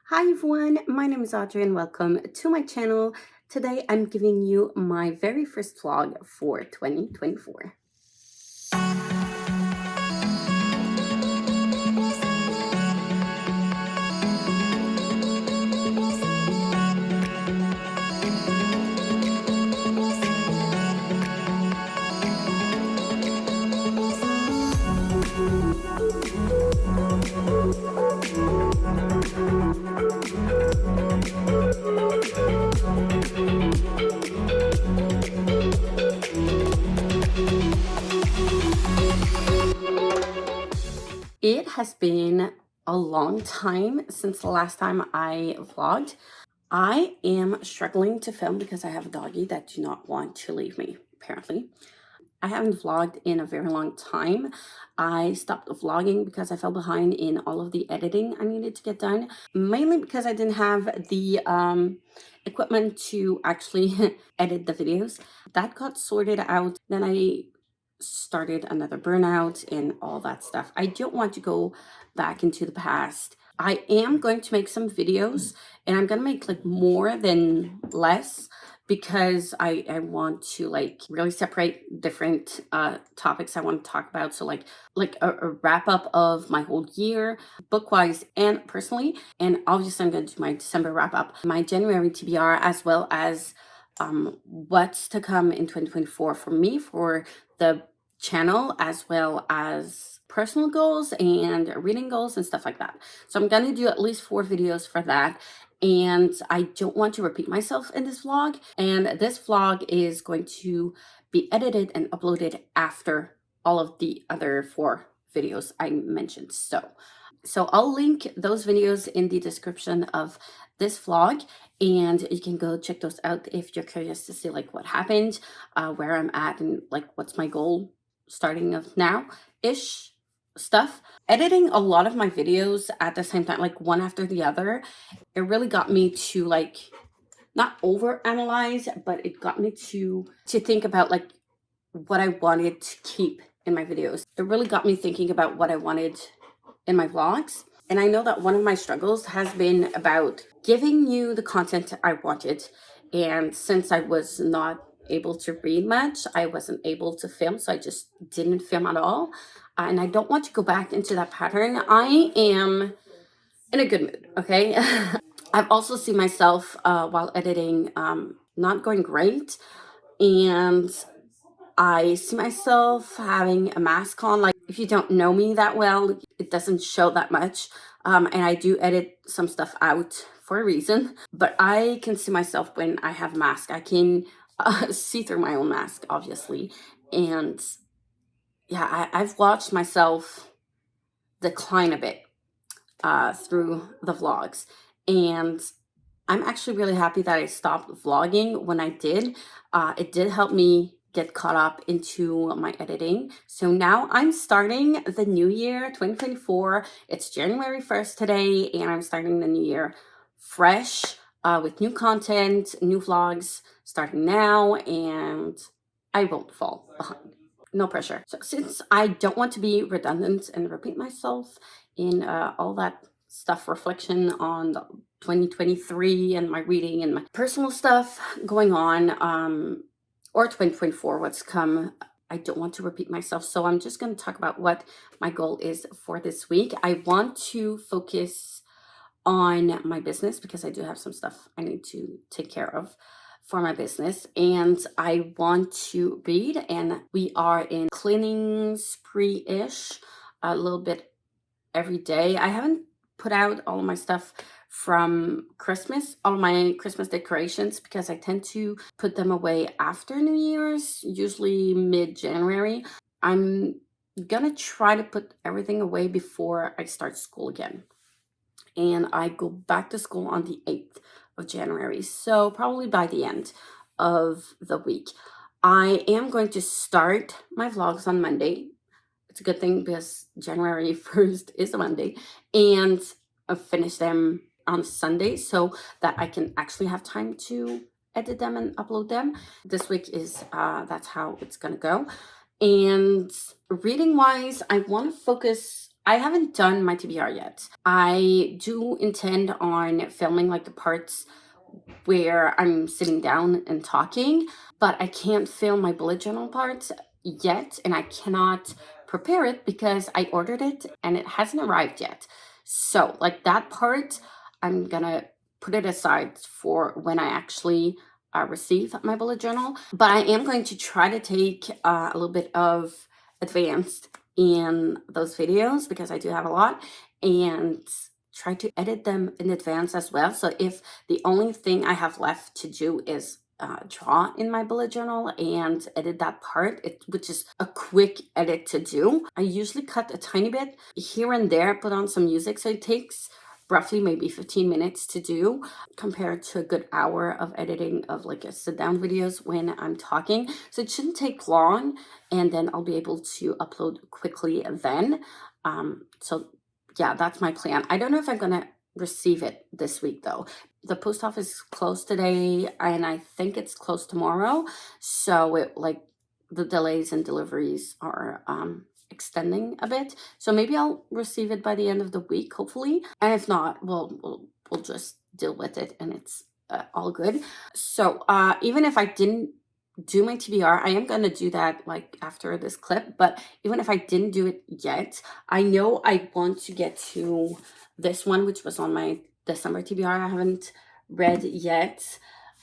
Hi everyone, my name is Audrey and welcome to my channel. Today I'm giving you my very first vlog for 2024. It has been a long time since the last time I vlogged. I am struggling to film because I have a doggy that do not want to leave me, apparently. I haven't vlogged in a very long time. I stopped vlogging because I fell behind in all of the editing I needed to get done, mainly because I didn't have the equipment to actually edit the videos. That got sorted out. Then I started another burnout and all that stuff. I don't want to go back into the past. I am going to make some videos and I'm going to make like more than less because I want to like really separate different topics I want to talk about. So like a wrap up of my whole year, book wise and personally. And obviously I'm going to do my December wrap up, my January TBR, as well as what's to come in 2024 for me, for the channel, as well as personal goals and reading goals and stuff like that. So I'm going to do at least 4 videos for that. And I don't want to repeat myself in this vlog. And this vlog is going to be edited and uploaded after all of the other 4 videos I mentioned. So I'll link those videos in the description of this vlog, and you can go check those out if you're curious to see like what happened, where I'm at, and like what's my goal starting of now-ish stuff. Editing a lot of my videos at the same time, like one after the other, it really got me to like not overanalyze, but it got me to think about like what I wanted to keep in my videos. It really got me thinking about what I wanted in my vlogs. And I know that one of my struggles has been about giving you the content I wanted. And since I was not able to read much, I wasn't able to film, so I just didn't film at all. And I don't want to go back into that pattern. I am in a good mood, okay? I've also seen myself while editing not going great. And I see myself having a mask on. Like, if you don't know me that well, it doesn't show that much. And I do edit some stuff out for a reason. But I can see myself when I have a mask. I can see through my own mask, obviously. And yeah, I've watched myself decline a bit through the vlogs. And I'm actually really happy that I stopped vlogging when I did. It did help me get caught up into my editing. So now I'm starting the new year, 2024. It's January 1st today, and I'm starting the new year fresh with new content, new vlogs starting now, and I won't fall behind. No pressure. So since I don't want to be redundant and repeat myself in all that stuff, reflection on 2023 and my reading and my personal stuff going on, or 2024, what's come, I don't want to repeat myself. So I'm just going to talk about what my goal is for this week. I want to focus on my business because I do have some stuff I need to take care of for my business, and I want to read, and we are in cleaning spree-ish a little bit every day. I haven't put out all of my stuff from Christmas, all my Christmas decorations, because I tend to put them away after New Year's, usually mid-January. I'm gonna try to put everything away before I start school again. And I go back to school on the 8th of January. So probably by the end of the week. I am going to start my vlogs on Monday. It's a good thing because January 1st is a Monday. And finish them on Sunday so that I can actually have time to edit them and upload them. This week is, that's how it's gonna go. And reading wise, I want to focus I haven't done my TBR yet. I do intend on filming like the parts where I'm sitting down and talking, but I can't film my bullet journal parts yet, and I cannot prepare it because I ordered it and it hasn't arrived yet. So, like that part, I'm gonna put it aside for when I actually receive my bullet journal. But I am going to try to take a little bit of advanced in those videos because I do have a lot, and try to edit them in advance as well. So if the only thing I have left to do is draw in my bullet journal and edit that part, which is a quick edit to do. I usually cut a tiny bit here and there, put on some music. So it takes roughly maybe 15 minutes to do compared to a good hour of editing of like a sit down videos when I'm talking. So it shouldn't take long, and then I'll be able to upload quickly then. So yeah, that's my plan. I don't know if I'm gonna receive it this week though. The post office is closed today, and I think it's closed tomorrow. So it like the delays and deliveries are extending a bit. So maybe I'll receive it by the end of the week, hopefully. And if not, we'll just deal with it, and it's all good. So even if I didn't do my TBR, I am gonna do that like after this clip. But even if I didn't do it yet, I know I want to get to this one, which was on my December TBR. I haven't read yet.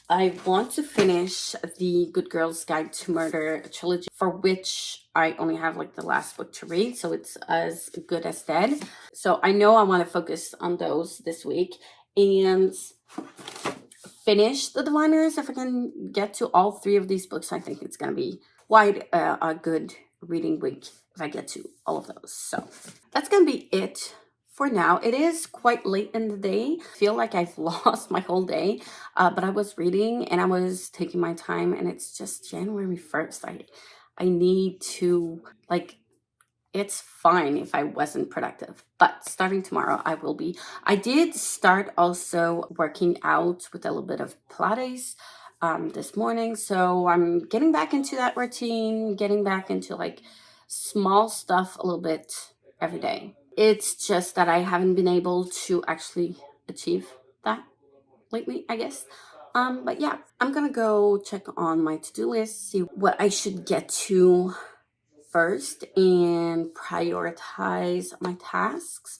I want to finish the Good Girls Guide to Murder trilogy, for which I only have like the last book to read, so it's As Good as Dead. So I know I want to focus on those this week and finish the Diviners. If I can get to all three of these books, I think it's going to be quite a good reading week if I get to all of those. So that's going to be it for now. It is quite late in the day. I feel like I've lost my whole day, but I was reading and I was taking my time, and it's just January 1st. I need to, like, it's fine if I wasn't productive, but starting tomorrow, I will be. I did start also working out with a little bit of Pilates this morning. So I'm getting back into that routine, getting back into like small stuff a little bit every day. It's just that I haven't been able to actually achieve that lately, I guess. But yeah, I'm gonna go check on my to-do list, see what I should get to first and prioritize my tasks,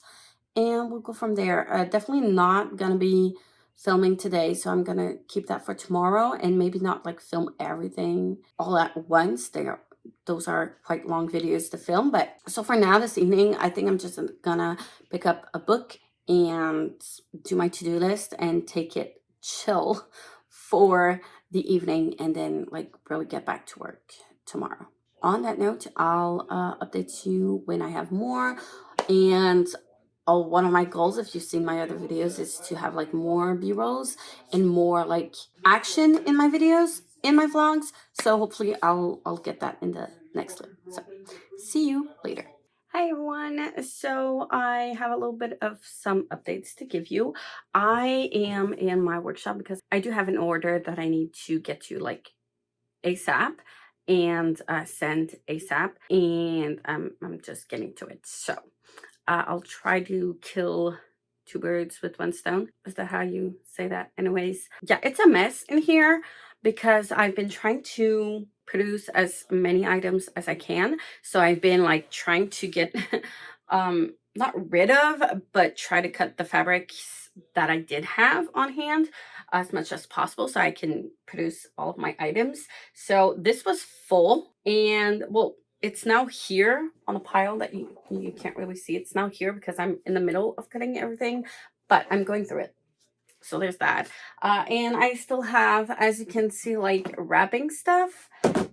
and we'll go from there. Definitely not gonna be filming today, so I'm gonna keep that for tomorrow, and maybe not like film everything all at once. Those are quite long videos to film, but so for now this evening, I think I'm just gonna pick up a book and do my to-do list and take it chill for the evening, and then like really get back to work tomorrow. On that note, I'll update you when I have more. And one of my goals, if you've seen my other videos, is to have like more B-rolls and more like action in my videos, in my vlogs. So hopefully I'll get that in the next clip. So see you later. Hi everyone. So I have a little bit of some updates to give you. I am in my workshop because I do have an order that I need to get to like ASAP and send ASAP, and I'm just getting to it. So I'll try to kill two birds with one stone. Is that how you say that? Anyways, yeah, it's a mess in here because I've been trying to produce as many items as I can. So I've been like trying to get not rid of, but try to cut the fabrics that I did have on hand as much as possible so I can produce all of my items. So this was full, and well, it's now here on a pile that you can't really see. It's now here because I'm in the middle of cutting everything, but I'm going through it. So there's that. And I still have, as you can see, like wrapping stuff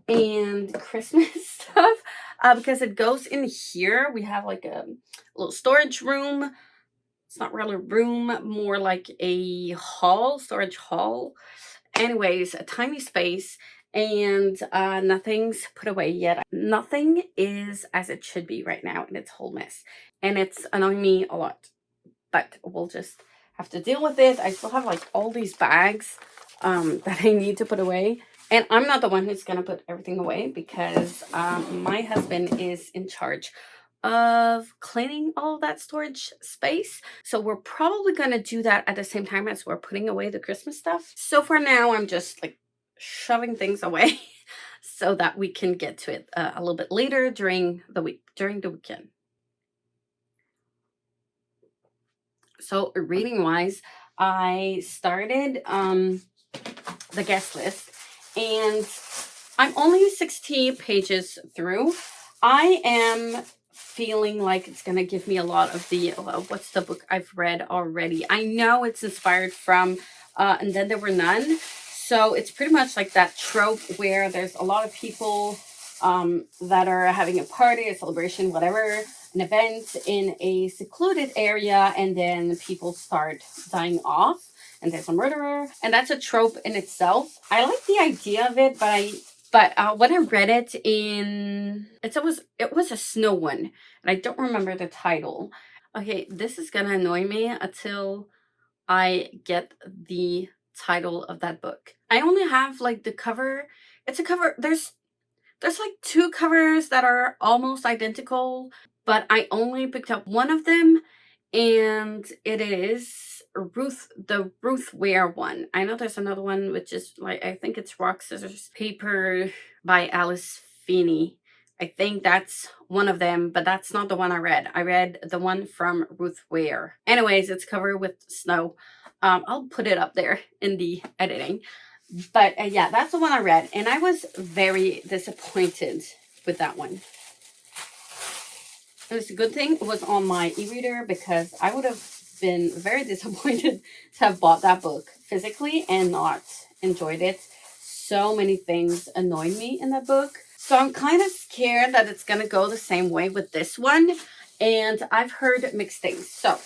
and Christmas stuff because it goes in here. We have like a little storage room. It's not really a room, more like a hall, storage hall. Anyways, a tiny space, and nothing's put away yet. Nothing is as it should be right now in its whole mess, and it's annoying me a lot, but we'll just have to deal with it. I still have like all these bags that I need to put away, and I'm not the one who's gonna put everything away because my husband is in charge of cleaning all of that storage space. So we're probably going to do that at the same time as we're putting away the Christmas stuff. So for now, I'm just like shoving things away so that we can get to it a little bit later during the weekend. So reading wise, I started the guest list, and I'm only 60 pages through. I am feeling like it's gonna give me a lot of the what's the book I've read already. I know it's inspired from And Then There Were None. So it's pretty much like that trope where there's a lot of people that are having a party, a celebration, whatever, an event in a secluded area, and then people start dying off and there's a murderer, and that's a trope in itself. I like the idea of it, but when I read it it was a snow one, and I don't remember the title. Okay, this is gonna annoy me until I get the title of that book. I only have like the cover. It's a cover. There's like two covers that are almost identical, but I only picked up one of them, and it is the Ruth Ware one. I know there's another one which is like, I think it's Rock Scissors Paper by Alice Feeney. I think that's one of them, but that's not the one I read. I read the one from Ruth Ware. Anyways, it's covered with snow. I'll put it up there in the editing. But yeah, that's the one I read, and I was very disappointed with that one. It was a good thing it was on my e-reader, because I would have been very disappointed to have bought that book physically and not enjoyed it. So many things annoyed me in that book. So I'm kind of scared that it's going to go the same way with this one. And I've heard mixed things. So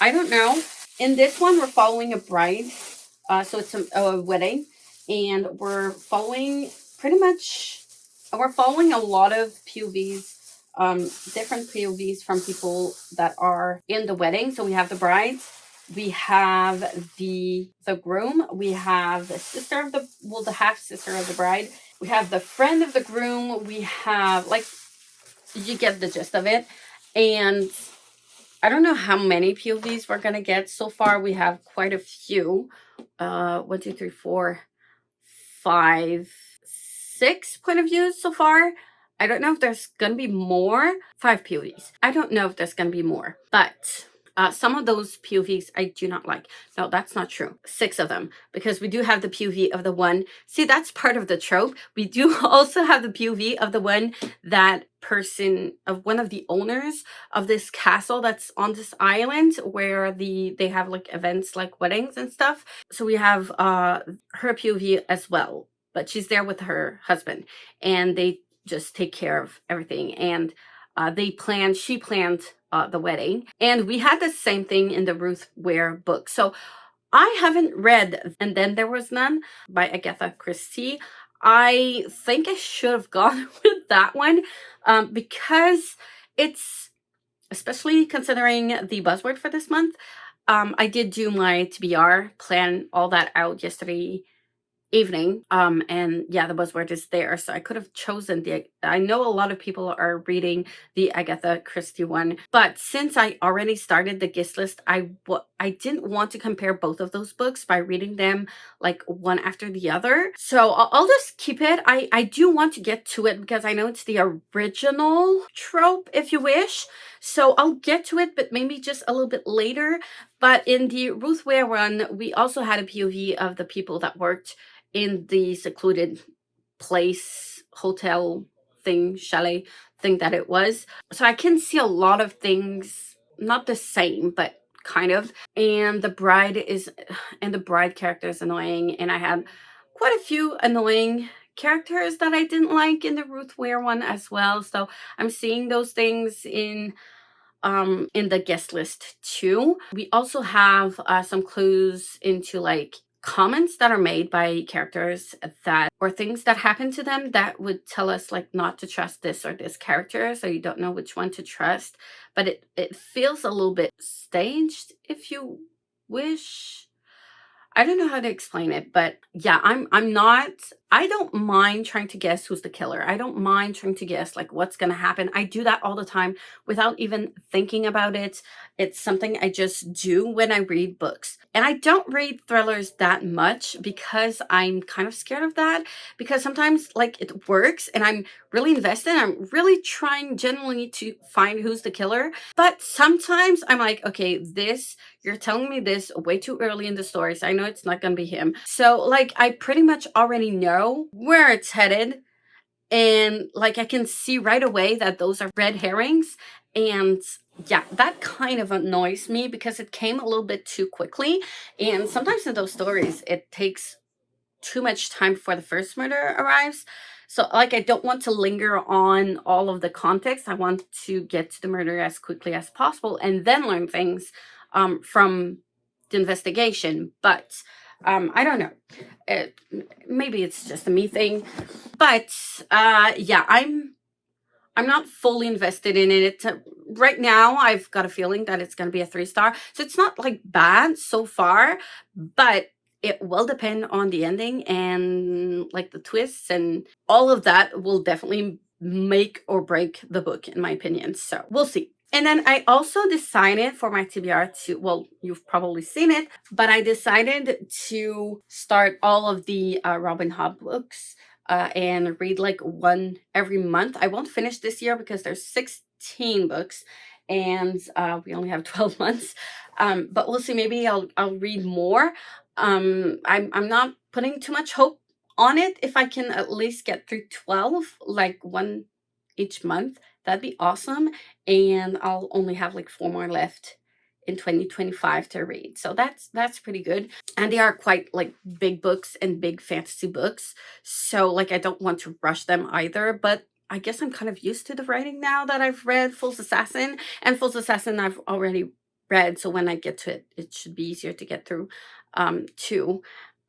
I don't know. In this one, we're following a bride. So it's a wedding. And we're following a lot of POVs, different POVs from people that are in the wedding. So we have the brides, we have the groom, we have the sister of the half sister of the bride, we have the friend of the groom, we have, like, you get the gist of it. And I don't know how many POVs we're gonna get. So far we have quite a few. 1, 2, 3, 4, 5, 6 point of views so far. I don't know if there's gonna be more. 5 POVs. I don't know if there's gonna be more, but some of those POVs I do not like. No, that's not true. 6 of them, because we do have the POV of the one. See, that's part of the trope. We do also have the POV of the one of one of the owners of this castle that's on this island where they have like events like weddings and stuff. So we have her POV as well, but she's there with her husband, and they just take care of everything. And she planned the wedding. And we had the same thing in the Ruth Ware book. So I haven't read And Then There Was None by Agatha Christie. I think I should have gone with that one, because it's, especially considering the buzzword for this month. I did do my TBR, plan all that out yesterday evening. And yeah, the buzzword is there. So I could have chosen I know a lot of people are reading the Agatha Christie one, but since I already started the guest list, I didn't want to compare both of those books by reading them like one after the other. So I'll just keep it. I do want to get to it because I know it's the original trope, if you wish. So I'll get to it, but maybe just a little bit later. But in the Ruth Ware one, we also had a POV of the people that worked in the secluded place, hotel thing, chalet thing that it was. So I can see a lot of things, not the same, but kind of. And the bride character is annoying. And I had quite a few annoying characters that I didn't like in the Ruth Ware one as well. So I'm seeing those things in the guest list too. We also have some clues into like comments that are made by characters or things that happen to them that would tell us like not to trust this or this character, so you don't know which one to trust. But it feels a little bit staged, if you wish. I don't know how to explain it, but yeah, I'm not I don't mind trying to guess who's the killer. I don't mind trying to guess like what's going to happen. I do that all the time without even thinking about it. It's something I just do when I read books. And I don't read thrillers that much because I'm kind of scared of that, because sometimes like it works and I'm really invested. I'm really trying genuinely to find who's the killer. But sometimes I'm like, okay, you're telling me this way too early in the story, so I know it's not gonna be him. So like I pretty much already know where it's headed, and like I can see right away that those are red herrings. And yeah, that kind of annoys me because it came a little bit too quickly. And sometimes in those stories it takes too much time before the first murder arrives. So like I don't want to linger on all of the context. I want to get to the murder as quickly as possible and then learn things from the investigation. But I don't know. It, maybe it's just a me thing. But yeah, I'm not fully invested in it. Right now, I've got a feeling that it's going to be a 3-star. So it's not like bad so far, but it will depend on the ending and like the twists, and all of that will definitely make or break the book, in my opinion. So we'll see. And then I also decided for my TBR to, well, you've probably seen it, but I decided to start all of the Robin Hood books and read like one every month. I won't finish this year because there's 16 books and we only have 12 months. But we'll see. Maybe I'll read more. I'm not putting too much hope on it. If I can at least get through 12, like one each month, that'd be awesome. And I'll only have like 4 more left in 2025 to read. So that's pretty good. And they are quite like big books and big fantasy books. So like I don't want to rush them either, but I guess I'm kind of used to the writing now that I've read Fool's Assassin, and Fool's Assassin I've already read. So when I get to it, it should be easier to get through too.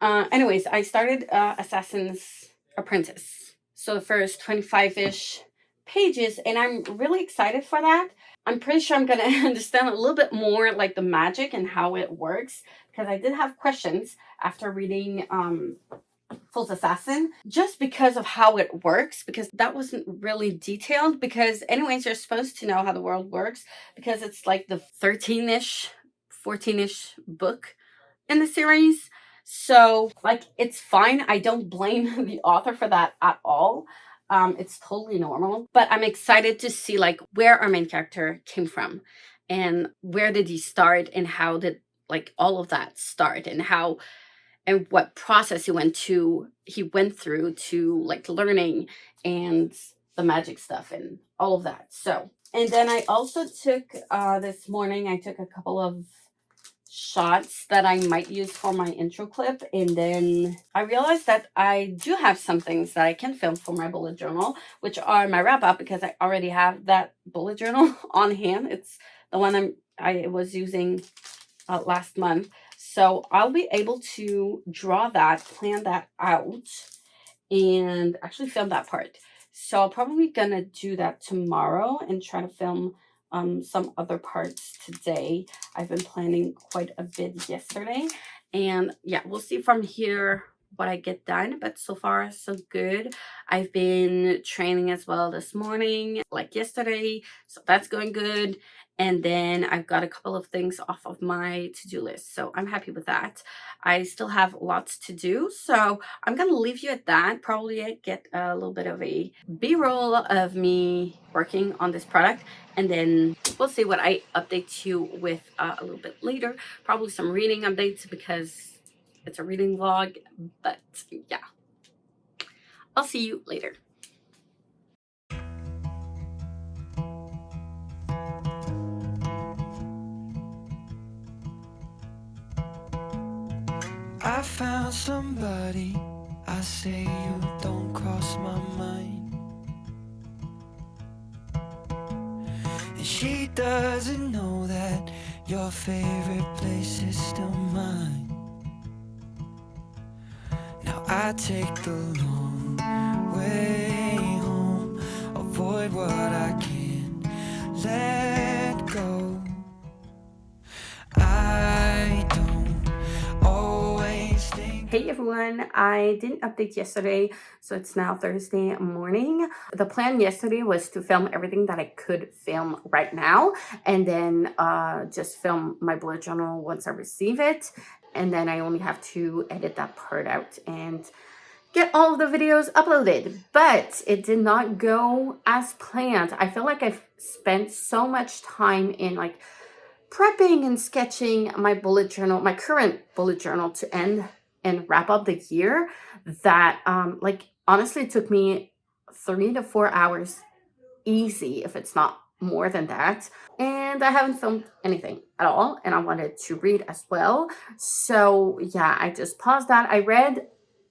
Anyways, I started Assassin's Apprentice. So the first 25-ish pages, and I'm really excited for that. I'm pretty sure I'm going to understand a little bit more like the magic and how it works, because I did have questions after reading Fool's Assassin, just because of how it works, because that wasn't really detailed. Because anyways, you're supposed to know how the world works because it's like the 13-ish, 14-ish book in the series. So like it's fine. I don't blame the author for that at all. It's totally normal, but I'm excited to see like where our main character came from and where did he start and how did like all of that start, and how and what process he went through to like learning and the magic stuff and all of that. So, and then I also took this morning I took a couple of shots that I might use for my intro clip, and then I realized that I do have some things that I can film for my bullet journal, which are my wrap up, because I already have that bullet journal on hand. It's the one I was using last month, so I'll be able to draw that, plan that out, and actually film that part. So I'm probably gonna do that tomorrow and try to film some other parts today. I've been planning quite a bit yesterday, and yeah, we'll see from here what I get done, but so far so good. I've been training as well this morning like yesterday, so that's going good. And then I've got a couple of things off of my to-do list, so I'm happy with that. I still have lots to do, so I'm gonna leave you at that. Probably get a little bit of a b-roll of me working on this product, and then we'll see what I update you with a little bit later. Probably some reading updates because it's a reading vlog, but yeah, I'll see you later. I found somebody, I say you don't cross my mind. And she doesn't know that your favorite place is still mine. Now I take the long way home, avoid what I can't let go. I don't always think Hey everyone, I didn't update yesterday, so it's now Thursday morning. The plan yesterday was to film everything that I could film right now, and then just film my bullet journal once I receive it. And then I only have to edit that part out and get all of the videos uploaded. But it did not go as planned. I feel like I've spent so much time in like prepping and sketching my bullet journal, my current bullet journal, to end and wrap up the year, that like honestly it took me 3 to 4 hours easy, if it's not more than that. And I haven't filmed anything at all, and I wanted to read as well. So yeah, I just paused that. I read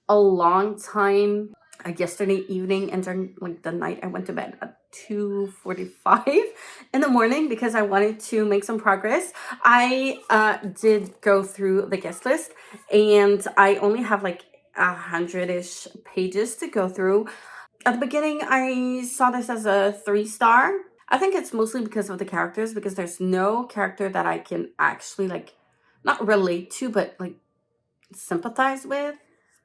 a long time yesterday evening, and during like the night I went to bed at 2:45 in the morning because I wanted to make some progress. I did go through the guest list, and I only have like 100-ish pages to go through. At the beginning I saw this as a 3-star. I think it's mostly because of the characters, because there's no character that I can actually like not relate to, but like sympathize with,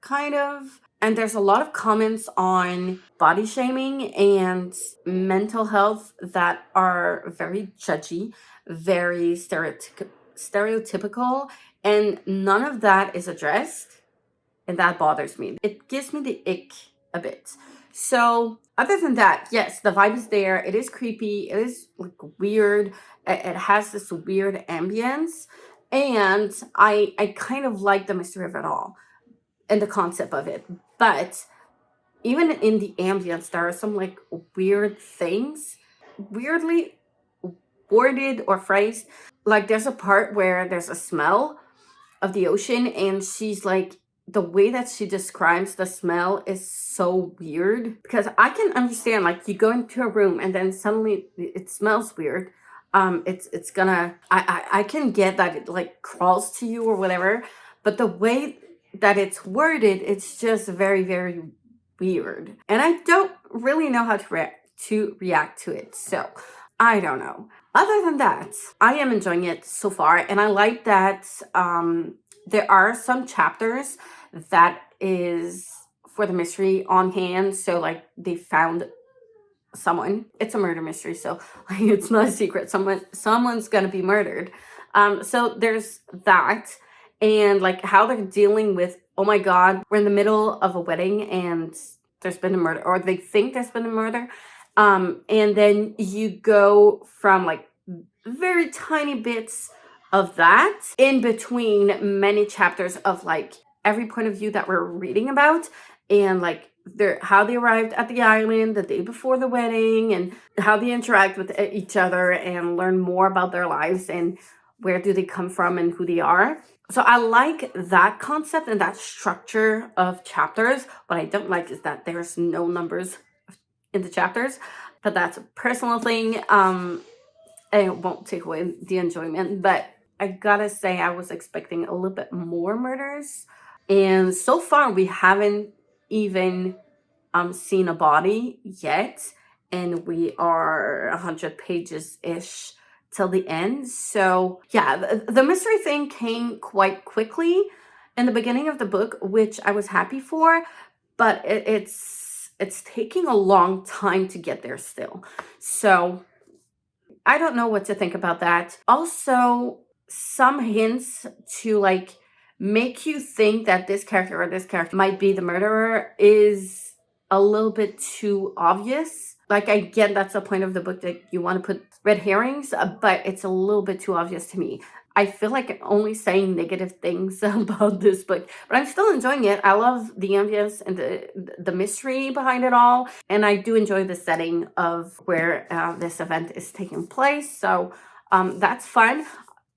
kind of. And there's a lot of comments on body shaming and mental health that are very judgy, very stereotypical, and none of that is addressed, and that bothers me. It gives me the ick a bit. So other than that, yes, the vibe is there. It is creepy. It is like weird. It has this weird ambience, and I kind of like the mystery of it all and the concept of it. But even in the ambience, there are some like weird things, weirdly worded or phrased. Like there's a part where there's a smell of the ocean, and she's like, the way that she describes the smell is so weird, because I can understand like you go into a room and then suddenly it smells weird. It's gonna, I can get that it like crawls to you or whatever, but the way that it's worded, it's just very, very weird, and I don't really know how to react to it. So I don't know. Other than that, I am enjoying it so far, and I like that there are some chapters that is for the mystery on hand. So like they found someone. It's a murder mystery, so like it's not a secret. Someone's gonna be murdered. So there's that, and like how they're dealing with, oh my god, we're in the middle of a wedding and there's been a murder, or they think there's been a murder. And then you go from like very tiny bits of that in between many chapters of like every point of view that we're reading about, and like how they arrived at the island the day before the wedding, and how they interact with each other and learn more about their lives and where do they come from and who they are. So I like that concept and that structure of chapters. What I don't like is that there's no numbers in the chapters, but that's a personal thing. It won't take away the enjoyment, but I gotta say I was expecting a little bit more murders, and so far we haven't even seen a body yet, and we are 100 pages ish till the end. So yeah, the mystery thing came quite quickly in the beginning of the book, which I was happy for, but it's taking a long time to get there still. So I don't know what to think about that. Also, some hints to like make you think that this character or this character might be the murderer is a little bit too obvious. Like I get that's the point of the book, that you want to put red herrings, but it's a little bit too obvious to me. I feel like only saying negative things about this book, but I'm still enjoying it. I love the ambience and the mystery behind it all, and I do enjoy the setting of where this event is taking place. So that's fun.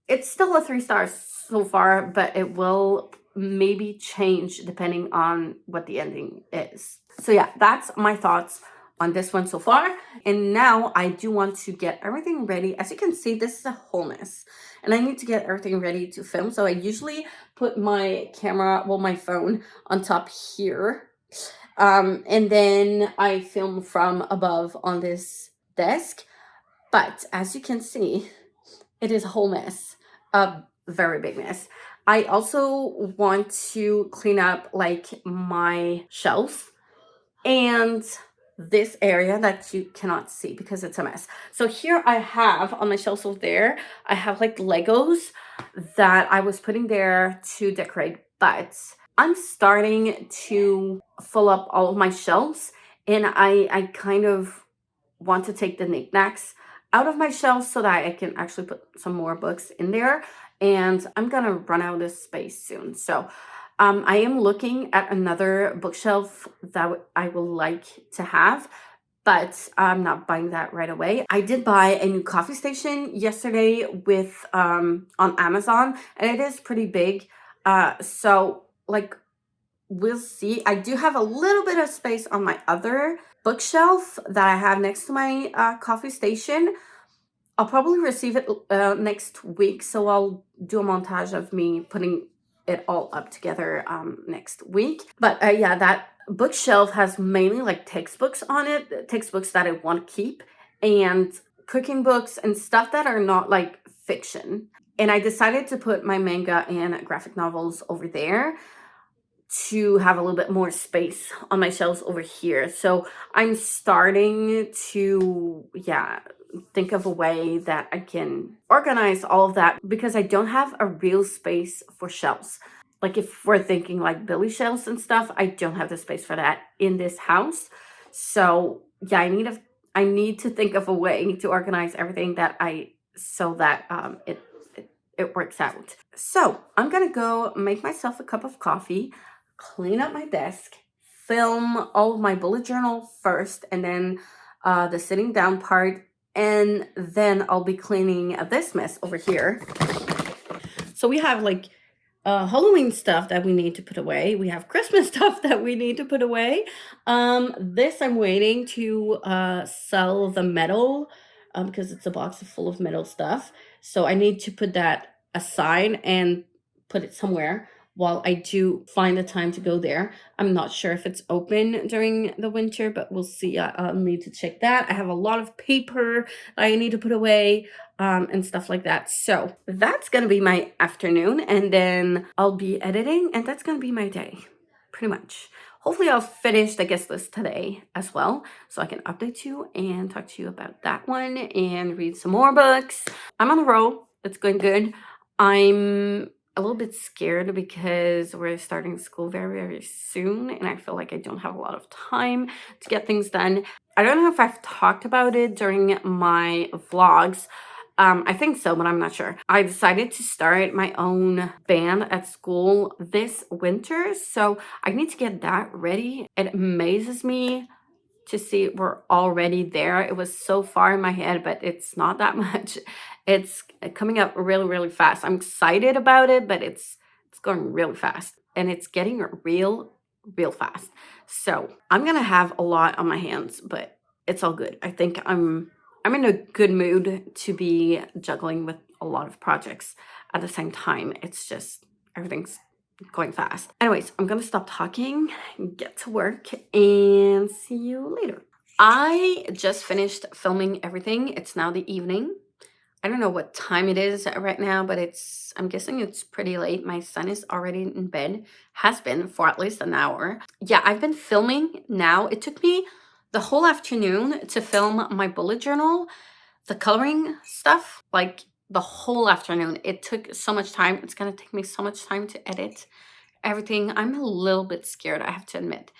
It's still a 3 stars so far, but it will maybe change depending on what the ending is. So yeah, that's my thoughts on this one so far. And now I do want to get everything ready. As you can see, this is a whole mess, and I need to get everything ready to film. So I usually put my camera, well, my phone on top here. And then I film from above on this desk. But as you can see, it is a whole mess, a very big mess. I also want to clean up like my shelves and this area that you cannot see because it's a mess. So here I have on my shelves over there, I have like Legos that I was putting there to decorate, but I'm starting to fill up all of my shelves, and I kind of want to take the knickknacks out of my shelves so that I can actually put some more books in there. And I'm gonna run out of space soon. So I am looking at another bookshelf that I would like to have, but I'm not buying that right away. I did buy a new coffee station yesterday with on Amazon, and it is pretty big. So like we'll see. I do have a little bit of space on my other bookshelf that I have next to my coffee station. I'll probably receive it next week, so I'll do a montage of me putting it all up together next week. But yeah, that bookshelf has mainly like textbooks on it, textbooks that I want to keep, and cooking books and stuff that are not like fiction. And I decided to put my manga and graphic novels over there to have a little bit more space on my shelves over here. So I'm starting to, yeah, think of a way that I can organize all of that because I don't have a real space for shelves. Like if we're thinking like Billy shelves and stuff, I don't have the space for that in this house. So yeah, I need to think of a way to organize everything that so that it works out. So I'm gonna go make myself a cup of coffee, clean up my desk, film all of my bullet journal first, and then the sitting down part, and then I'll be cleaning this mess over here. So we have like Halloween stuff that we need to put away. We have Christmas stuff that we need to put away. This I'm waiting to sell the metal because it's a box full of metal stuff. So I need to put that aside and put it somewhere while I do find the time to go there. I'm not sure if it's open during the winter, but we'll see. I'll need to check that. I have a lot of paper that I need to put away and stuff like that. So that's gonna be my afternoon, and then I'll be editing, and that's gonna be my day, pretty much. Hopefully I'll finish the guest list today as well, so I can update you and talk to you about that one and read some more books. I'm on a roll. It's going good. I'm a little bit scared because we're starting school very, very soon, and I feel like I don't have a lot of time to get things done. I don't know if I've talked about it during my vlogs. I think so, but I'm not sure. I decided to start my own band at school this winter, so I need to get that ready. It amazes me to see we're already there. It was so far in my head, but it's not that much. It's coming up really, really fast. I'm excited about it, but it's going really fast, and it's getting real fast. So I'm gonna have a lot on my hands, but it's all good. I think I'm in a good mood to be juggling with a lot of projects at the same time. It's just everything's going fast. Anyways, I'm gonna stop talking, get to work, and see you later. I just finished filming everything. It's now the evening. I don't know what time it is right now, but I'm guessing it's pretty late. My son is already in bed, has been for at least an hour. Yeah, I've been filming now. It took me the whole afternoon to film my bullet journal, the coloring stuff, like the whole afternoon. It took so much time. It's gonna take me so much time to edit everything. I'm a little bit scared, I have to admit,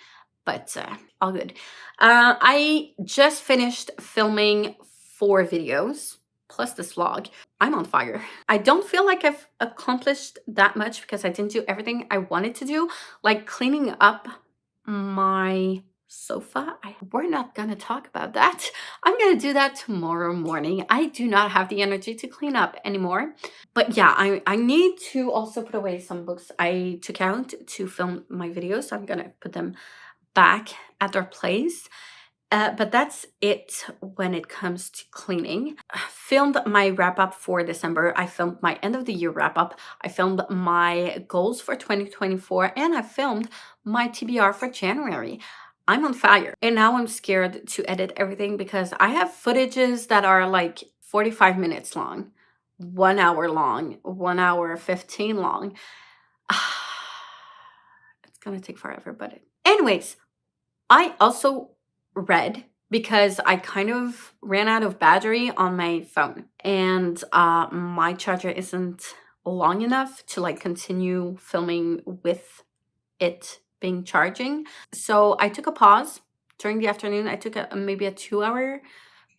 but all good. I just finished filming 4 videos plus this vlog. I'm on fire. I don't feel like I've accomplished that much because I didn't do everything I wanted to do, like cleaning up my sofa. We're not gonna talk about that. I'm gonna do that tomorrow morning. I do not have the energy to clean up anymore. But yeah, I need to also put away some books I took out to film my videos. So I'm gonna put them back at their place. But that's it when it comes to cleaning. I filmed my wrap up for December. I filmed my end of the year wrap up. I filmed my goals for 2024, and I filmed my TBR for January. I'm on fire. And now I'm scared to edit everything because I have footages that are like 45 minutes long. 1 hour long, 1 hour 15 long. It's gonna take forever, but anyways, I also read because I kind of ran out of battery on my phone, and my charger isn't long enough to like continue filming with it being charging. So I took a pause during the afternoon. I took maybe a 2-hour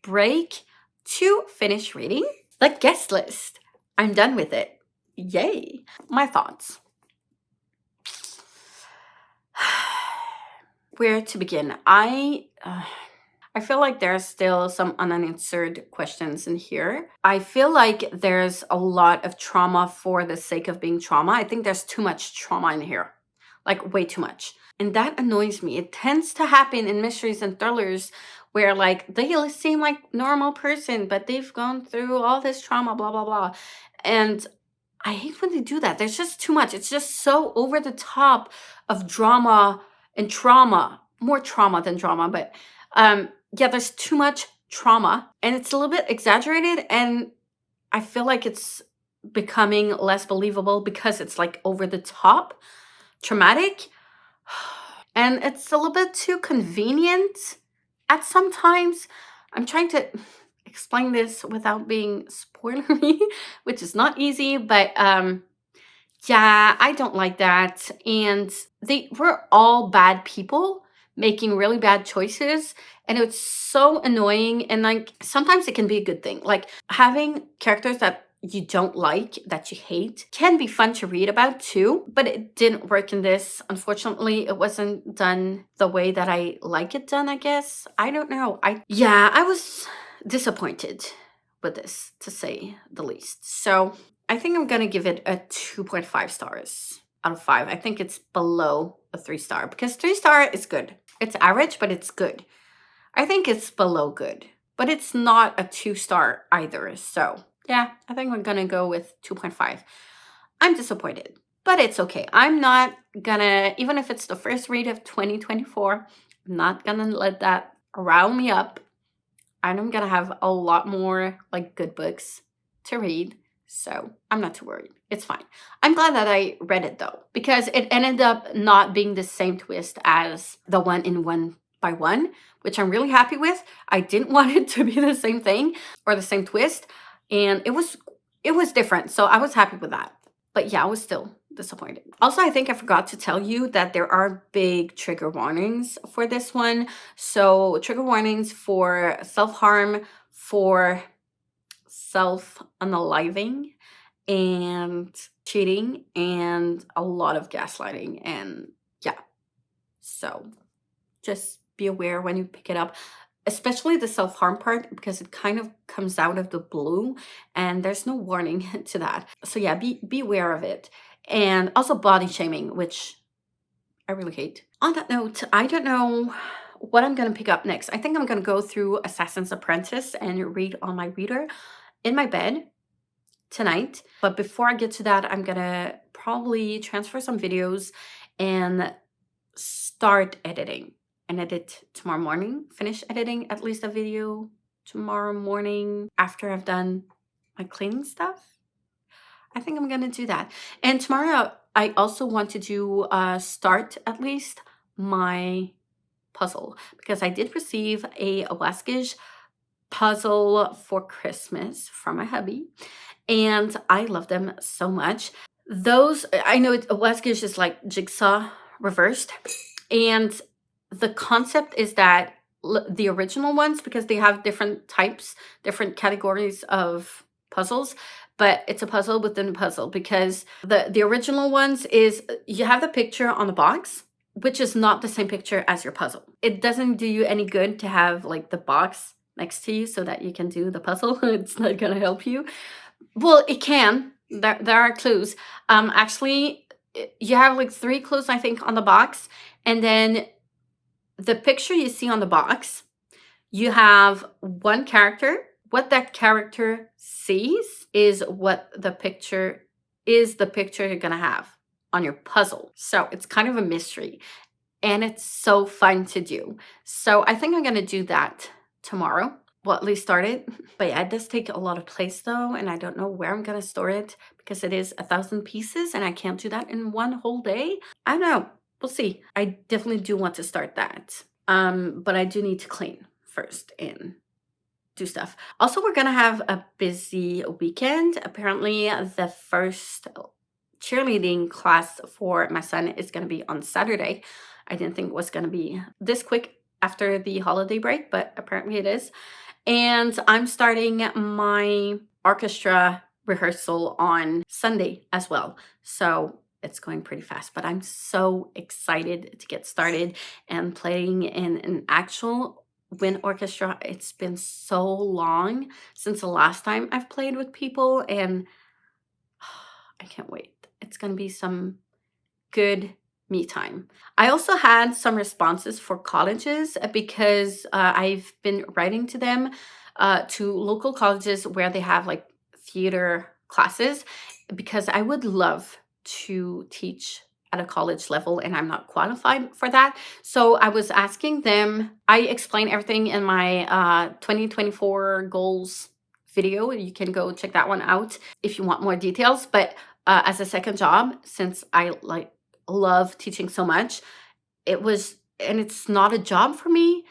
break to finish reading the guest list. I'm done with it. Yay. My thoughts. Where to begin? I feel like there's still some unanswered questions in here. I feel like there's a lot of trauma for the sake of being trauma. I think there's too much trauma in here, like way too much. And that annoys me. It tends to happen in mysteries and thrillers where like they seem like normal person, but they've gone through all this trauma, blah, blah, blah. And I hate when they do that. There's just too much. It's just so over the top of drama and trauma, more trauma than drama, but yeah, there's too much trauma and it's a little bit exaggerated, and I feel like it's becoming less believable because it's like over the top traumatic, and it's a little bit too convenient at some times. I'm trying to explain this without being spoilery, which is not easy, but yeah, I don't like that. And they were all bad people making really bad choices. And it's so annoying. And like sometimes it can be a good thing. Like having characters that you don't like, that you hate, can be fun to read about too. But it didn't work in this. Unfortunately, it wasn't done the way that I like it done, I guess. I don't know. I was disappointed with this, to say the least. So I think I'm gonna give it a 2.5 stars out of 5. I think it's below a 3-star because 3-star is good. It's average, but it's good. I think it's below good, but it's not a 2-star either. So yeah, I think we're gonna go with 2.5. I'm disappointed, but it's okay. I'm not gonna, even if it's the first read of 2024, I'm not gonna let that rile me up. I'm gonna have a lot more like good books to read. So I'm not too worried. It's fine. I'm glad that I read it though, because it ended up not being the same twist as the one in One by One, which I'm really happy with. I didn't want it to be the same thing or the same twist. And it was different. So I was happy with that. But yeah, I was still disappointed. Also, I think I forgot to tell you that there are big trigger warnings for this one. So trigger warnings for self-harm, for self-unaliving, and cheating, and a lot of gaslighting. And yeah, so just be aware when you pick it up, especially the self-harm part, because it kind of comes out of the blue and there's no warning to that. So yeah, be aware of it. And also body shaming, which I really hate. On that note, I don't know what I'm gonna pick up next. I think I'm gonna go through Assassin's Apprentice and read on my reader in my bed tonight. But before I get to that, I'm gonna probably transfer some videos and start editing and edit tomorrow morning. Finish editing at least a video tomorrow morning after I've done my cleaning stuff. I think I'm gonna do that. And tomorrow I also want to do start at least my puzzle, because I did receive a Waskish puzzle for Christmas from my hubby, and I love them so much. Those, I know Waskish is like jigsaw reversed, and the concept is that the original ones, because they have different types, different categories of puzzles, but it's a puzzle within a puzzle, because the original ones is you have the picture on the box, which is not the same picture as your puzzle. It doesn't do you any good to have like the box next to you so that you can do the puzzle. It's not gonna help you. Well, it can. There are clues. Actually, you have like 3 clues, I think, on the box, and then the picture you see on the box, you have one character. What that character sees is what the picture is, the picture you're gonna have on your puzzle. So it's kind of a mystery, and it's so fun to do. So I think I'm gonna do that tomorrow. well, at least started. But yeah, it does take a lot of place though, and I don't know where I'm gonna store it because it is 1,000 pieces and I can't do that in one whole day. I don't know. We'll see. I definitely do want to start that. But I do need to clean first and do stuff. Also, we're gonna have a busy weekend. Apparently, the first cheerleading class for my son is gonna be on Saturday. I didn't think it was gonna be this quick after the holiday break, but apparently it is. And I'm starting my orchestra rehearsal on Sunday as well. So it's going pretty fast, but I'm so excited to get started and playing in an actual wind orchestra. It's been so long since the last time I've played with people, and I can't wait. It's going to be some good me time. I also had some responses for colleges because I've been writing to them, to local colleges where they have like theater classes, because I would love to teach at a college level and I'm not qualified for that. So I was asking them, I explain everything in my 2024 goals video. You can go check that one out if you want more details. But as a second job, since I love teaching so much, and it's not a job for me.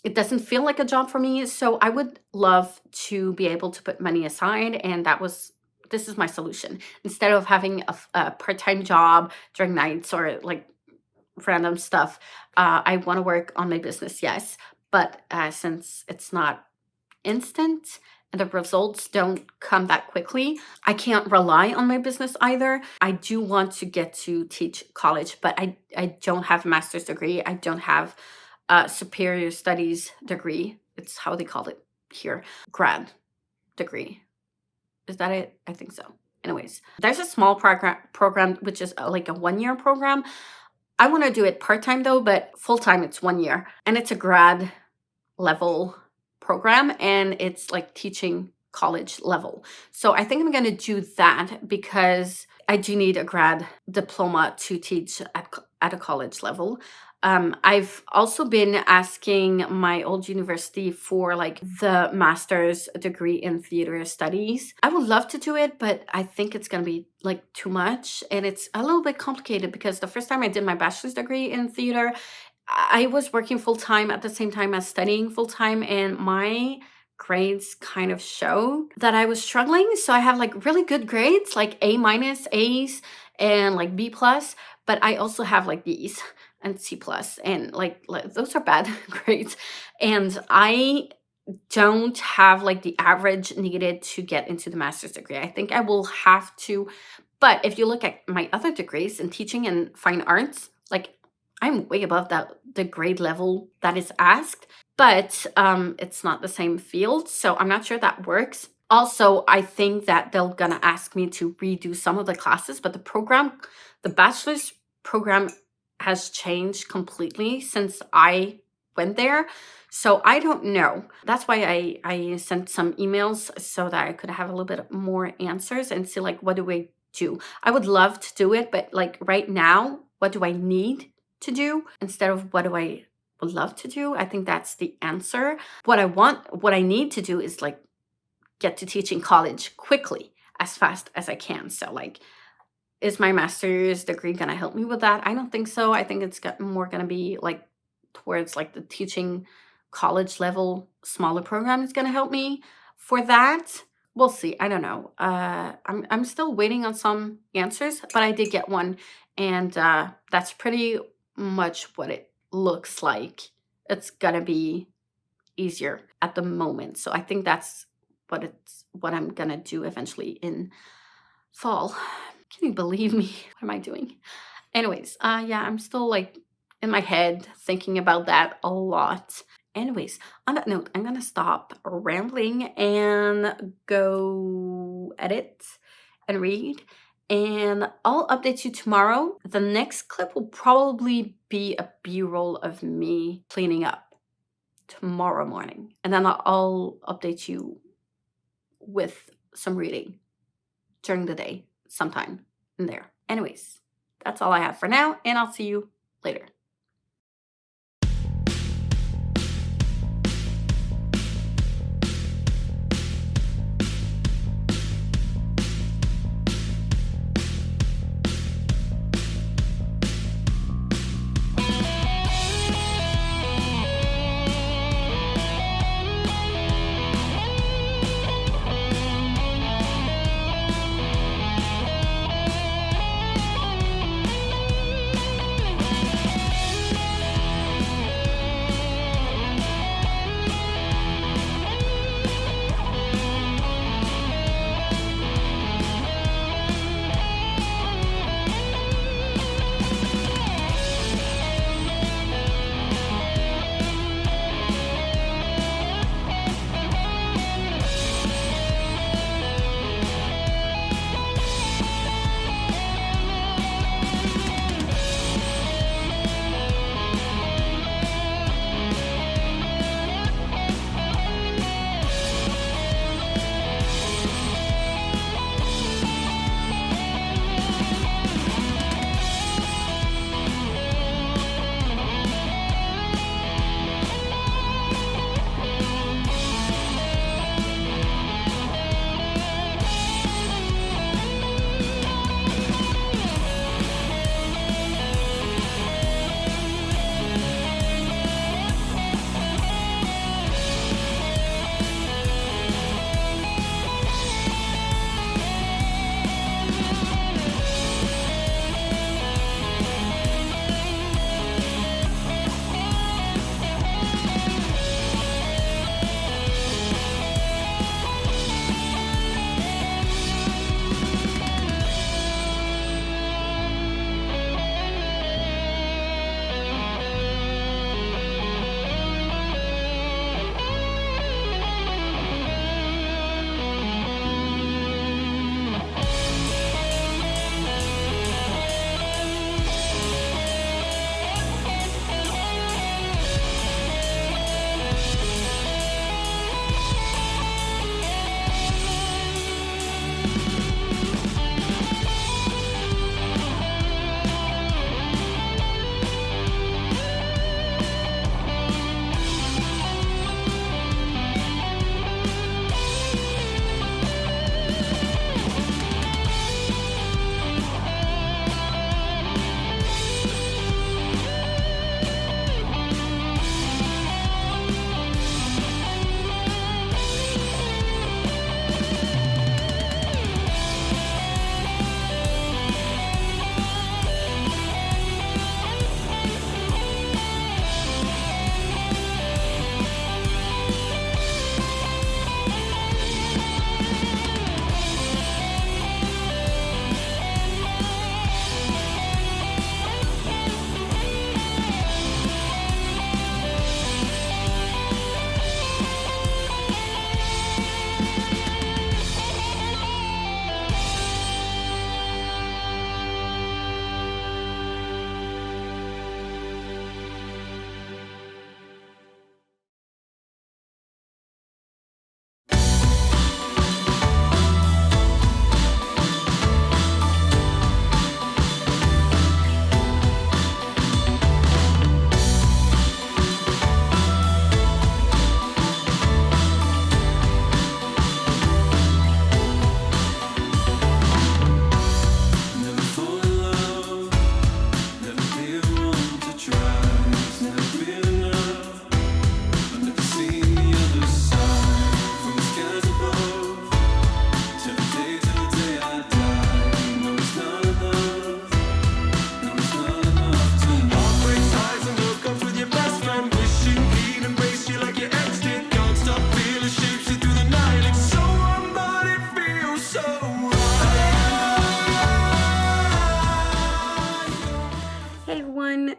It doesn't feel like a job for me. So I would love to be able to put money aside. And this is my solution. Instead of having a part-time job during nights or like random stuff, I want to work on my business, yes. But since it's not instant and the results don't come that quickly, I can't rely on my business either. I do want to get to teach college, but I don't have a master's degree. I don't have a superior studies degree. It's how they call it here. Grad degree. Is that it? I think so. Anyways, there's a small program which is like a 1-year program. I want to do it part-time though, but full-time it's 1 year. And it's a grad level program and it's like teaching college level. So I think I'm going to do that because I do need a grad diploma to teach at a college level. I've also been asking my old university for like the master's degree in theater studies. I would love to do it, but I think it's going to be like too much. And it's a little bit complicated because the first time I did my bachelor's degree in theater, I was working full-time at the same time as studying full-time, and my grades kind of show that I was struggling. So I have like really good grades, like A minus, A's, and like B plus, but I also have like B's and C plus, and like those are bad grades. And I don't have like the average needed to get into the master's degree. I think I will have to, but if you look at my other degrees in teaching and fine arts, like I'm way above the grade level that is asked, but it's not the same field. So I'm not sure that works. Also, I think that they're gonna ask me to redo some of the classes, but the bachelor's program has changed completely since I went there. So I don't know. That's why I sent some emails so that I could have a little bit more answers and see like, what do I do? I would love to do it, but like right now, what do I need to do instead of what do I would love to do? I think that's the answer. What I need to do is like get to teaching college quickly, as fast as I can. So like, is my master's degree gonna help me with that? I don't think so. I think it's more gonna be like towards like the teaching college level smaller program is gonna help me for that. We'll see. I don't know. I'm still waiting on some answers, but I did get one, and that's pretty much what it looks like. It's gonna be easier at the moment. So I think that's what I'm gonna do eventually in fall. Can you believe me? What am I doing? Anyways, yeah, I'm still like in my head thinking about that a lot. Anyways, on that note, I'm gonna stop rambling and go edit and read. And I'll update you tomorrow. The next clip will probably be a B-roll of me cleaning up tomorrow morning. And then I'll update you with some reading during the day sometime in there. Anyways, that's all I have for now, and I'll see you later.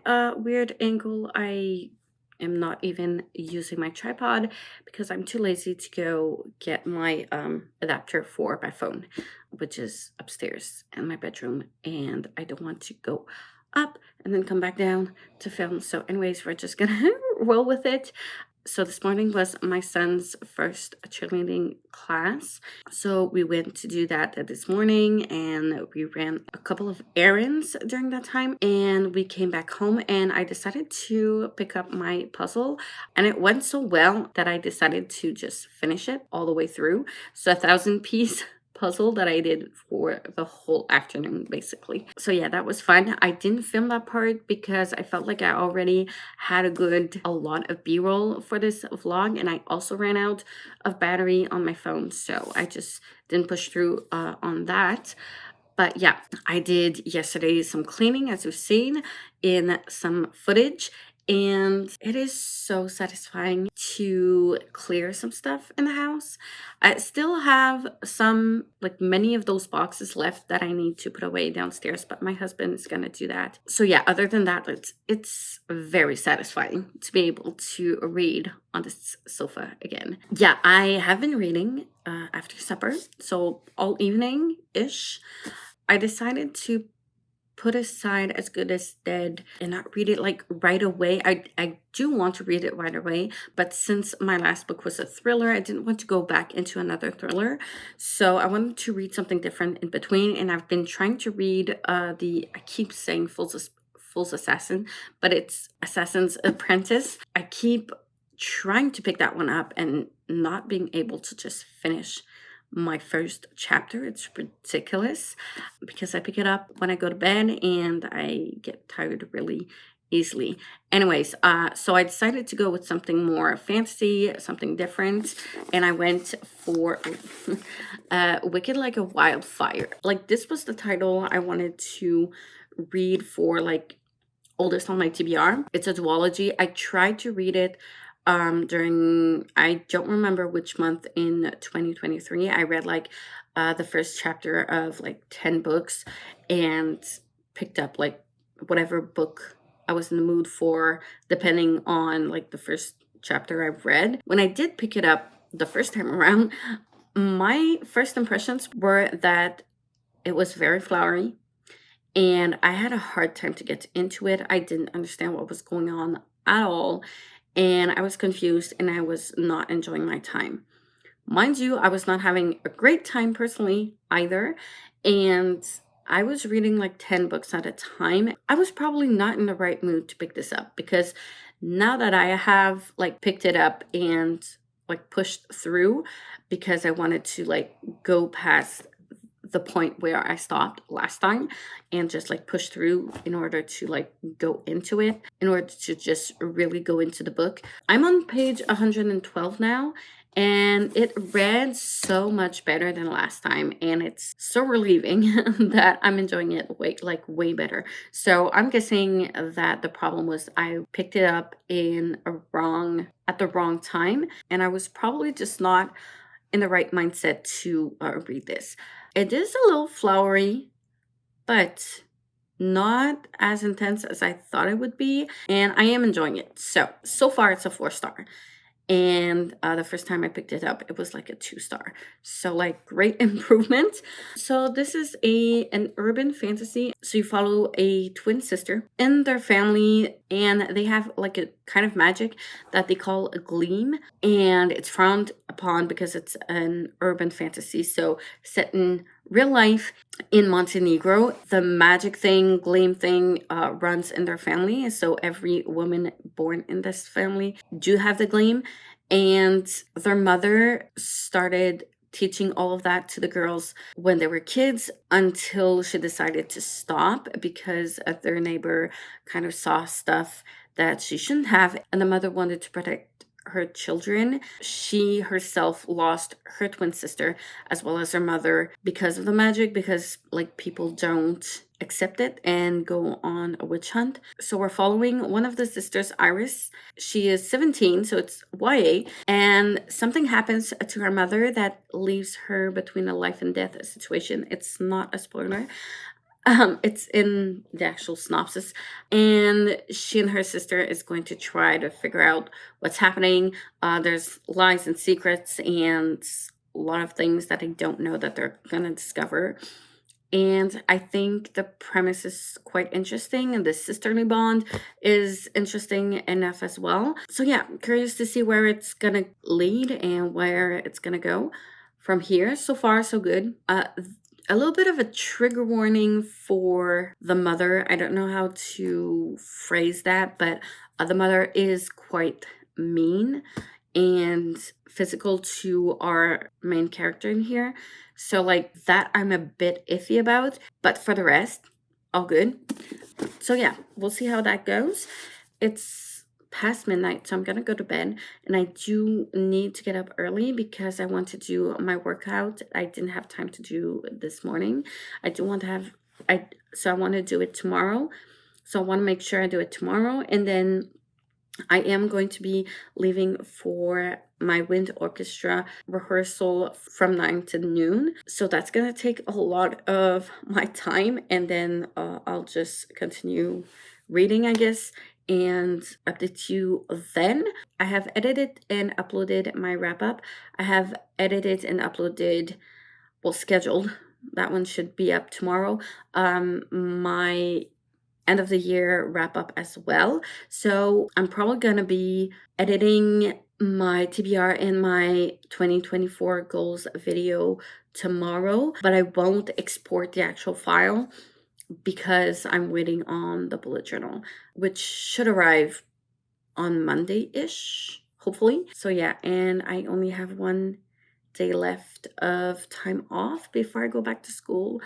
a weird angle. I am not even using my tripod because I'm too lazy to go get my adapter for my phone, which is upstairs in my bedroom, and I don't want to go up and then come back down to film. So anyways, we're just gonna roll with it. So this morning was my son's first cheerleading class. So we went to do that this morning, and we ran a couple of errands during that time, and we came back home, and I decided to pick up my puzzle, and it went so well that I decided to just finish it all the way through. So 1,000 piece puzzle that I did for the whole afternoon, basically. So yeah, that was fun. I didn't film that part because I felt like I already had a lot of b-roll for this vlog, and I also ran out of battery on my phone, so I just didn't push through on that. But yeah, I did yesterday some cleaning, as you've seen in some footage, and it is so satisfying to clear some stuff in the house. I still have some, like many of those boxes left that I need to put away downstairs, but my husband is gonna do that. So yeah, other than that, it's very satisfying to be able to read on this sofa again. Yeah, I have been reading after supper, so all evening-ish. I decided to put aside As Good as Dead and not read it like right away. I do want to read it right away, but since my last book was a thriller, I didn't want to go back into another thriller. So I wanted to read something different in between, and I've been trying to read I keep saying Fool's Assassin, but it's Assassin's Apprentice. I keep trying to pick that one up and not being able to just finish my first chapter. It's ridiculous because I pick it up when I go to bed and I get tired really easily. Anyways, so I decided to go with something more fantasy, something different, and I went for Wicked Like a Wildfire. Like, this was the title I wanted to read for like oldest on my TBR. It's a duology. I tried to read it during, I don't remember which month in 2023. I read like the first chapter of like 10 books and picked up like whatever book I was in the mood for, depending on like the first chapter I've read. When I did pick it up the first time around, my first impressions were that it was very flowery, and I had a hard time to get into it. I didn't understand what was going on at all, and I was confused, and I was not enjoying my time. Mind you, I was not having a great time personally either, and I was reading like 10 books at a time. I was probably not in the right mood to pick this up, because now that I have like picked it up and like pushed through, because I wanted to like go past the point where I stopped last time and just like push through in order to like go into it, in order to just really go into the book. I'm on page 112 now, and it read so much better than last time, and it's so relieving that I'm enjoying it way better. So I'm guessing that the problem was I picked it up at the wrong time, and I was probably just not in the right mindset to read this. It is a little flowery, but not as intense as I thought it would be, and I am enjoying it. So far it's a 4-star. And the first time I picked it up, it was like a 2-star. So like, great improvement. So this is an urban fantasy. So you follow a twin sister and their family, and they have like a kind of magic that they call a gleam, and it's frowned upon because it's an urban fantasy. So set in real life in Montenegro, the magic thing, gleam thing, runs in their family. So every woman born in this family do have the gleam, and their mother started teaching all of that to the girls when they were kids, until she decided to stop because their neighbor kind of saw stuff that she shouldn't have, and the mother wanted to protect her children. She herself lost her twin sister as well as her mother because of the magic, because like people don't accept it and go on a witch hunt. So we're following one of the sisters, Iris. She is 17, so it's YA, and something happens to her mother that leaves her between a life and death situation. It's not a spoiler. It's in the actual synopsis, and she and her sister is going to try to figure out what's happening. There's lies and secrets and a lot of things that I don't know that they're gonna discover. And I think the premise is quite interesting, and the sisterly bond is interesting enough as well. So yeah, I'm curious to see where it's gonna lead and where it's gonna go from here. So far, so good. A little bit of a trigger warning for the mother. I don't know how to phrase that, but the mother is quite mean and physical to our main character in here. So, like, that I'm a bit iffy about, but for the rest, all good. So, yeah, we'll see how that goes. It's past midnight, so I'm gonna go to bed, and I do need to get up early because I want to do my workout. I didn't have time to do this morning. I do want to have, I want to do it tomorrow. So, I want to make sure I do it tomorrow, and then I am going to be leaving for my wind orchestra rehearsal from 9 to noon. So that's going to take a lot of my time. And then I'll just continue reading, I guess, and update you then. I have edited and uploaded my wrap up. I have edited and uploaded, well, scheduled. That one should be up tomorrow. My end of the year wrap up as well. So I'm probably going to be editing my TBR and my 2024 goals video tomorrow, but I won't export the actual file because I'm waiting on the bullet journal, which should arrive on Monday-ish, hopefully. So yeah, and I only have 1 day left of time off before I go back to school.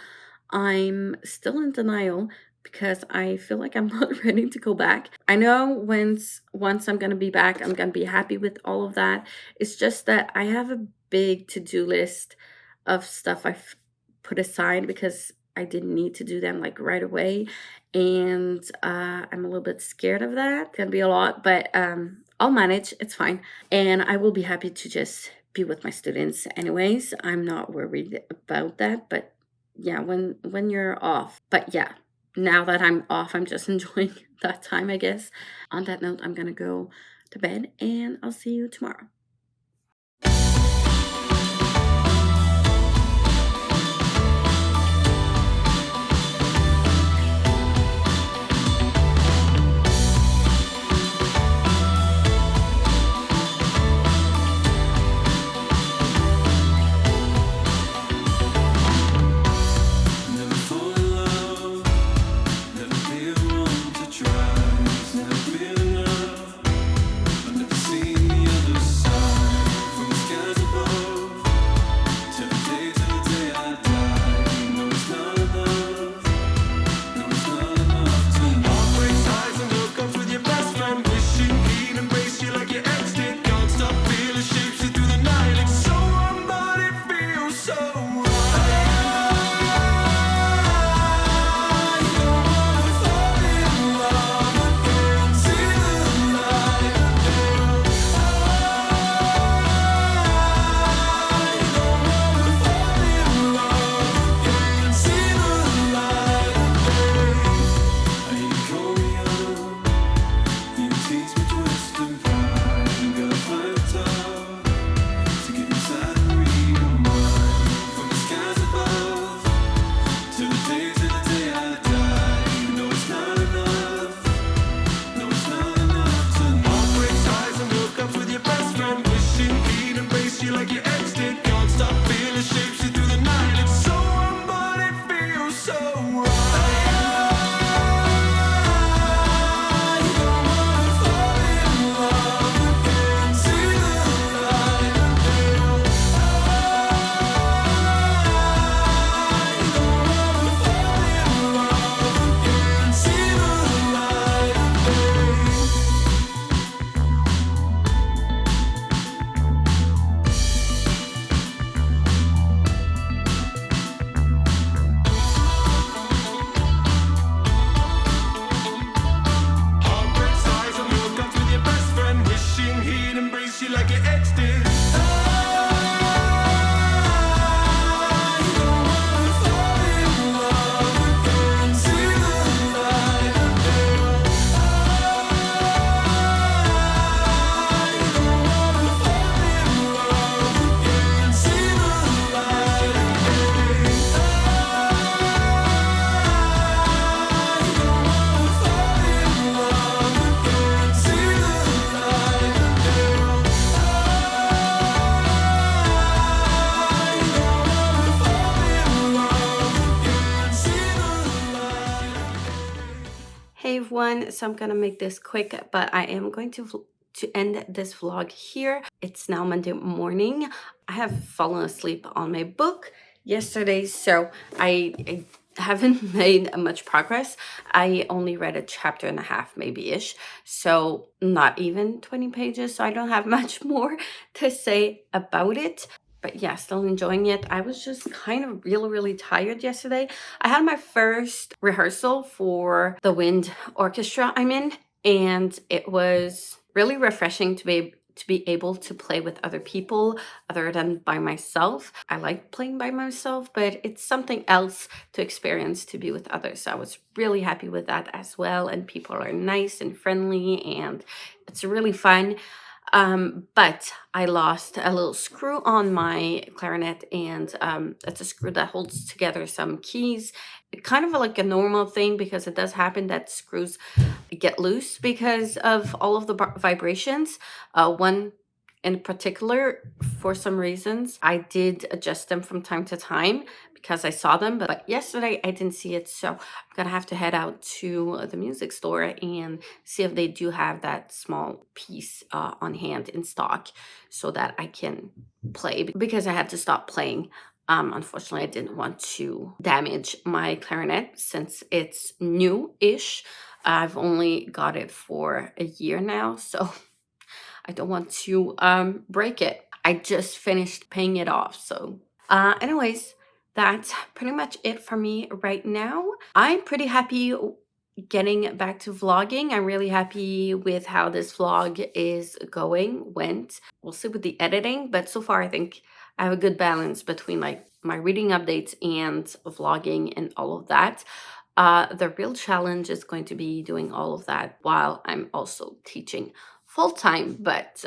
I'm still in denial because I feel like I'm not ready to go back. I know once I'm gonna be back, I'm gonna be happy with all of that. It's just that I have a big to-do list of stuff I've put aside because I didn't need to do them like right away. And I'm a little bit scared of that. It's gonna be a lot, but I'll manage. It's fine. And I will be happy to just be with my students anyways. I'm not worried about that, but yeah, when you're off. But yeah, now that I'm off, I'm just enjoying that time, I guess. On that note, I'm gonna go to bed and I'll see you tomorrow. Never fall in love, never be one to try, never be enough. I've never seen the other side. Hey everyone, so I'm gonna make this quick, but I am going to end this vlog here. It's now Monday morning. I have fallen asleep on my book yesterday, so I haven't made much progress. I only read a chapter and a half, maybe-ish, so not even 20 pages, so I don't have much more to say about it. But yeah, still enjoying it. I was just kind of really tired yesterday. I had my first rehearsal for the wind orchestra I'm in, and it was really refreshing to be able to play with other people other than by myself. I like playing by myself, but it's something else to experience to be with others. So I was really happy with that as well, and people are nice and friendly, and it's really fun. But I lost a little screw on my clarinet, and it's a screw that holds together some keys. Kind of like a normal thing, because it does happen that screws get loose because of all of the vibrations. One in particular, for some reasons, I did adjust them from time to time because I saw them, but yesterday I didn't see it, so I'm gonna have to head out to the music store and see if they do have that small piece on hand in stock so that I can play, because I had to stop playing. Unfortunately, I didn't want to damage my clarinet since it's new-ish. I've only got it for a year now, so I don't want to break it. I just finished paying it off, so anyways, that's pretty much it for me right now. I'm pretty happy getting back to vlogging. I'm really happy with how this vlog is went. We'll see with the editing, but so far I think I have a good balance between like my reading updates and vlogging and all of that. The real challenge is going to be doing all of that while I'm also teaching full-time, but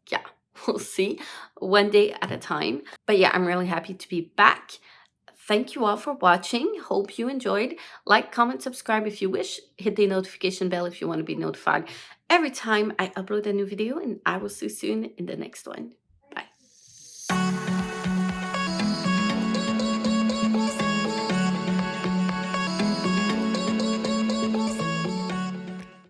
yeah, we'll see, one day at a time. But yeah, I'm really happy to be back. Thank you all for watching. Hope you enjoyed. Like, comment, subscribe if you wish. Hit the notification bell if you want to be notified every time I upload a new video, and I will see you soon in the next one.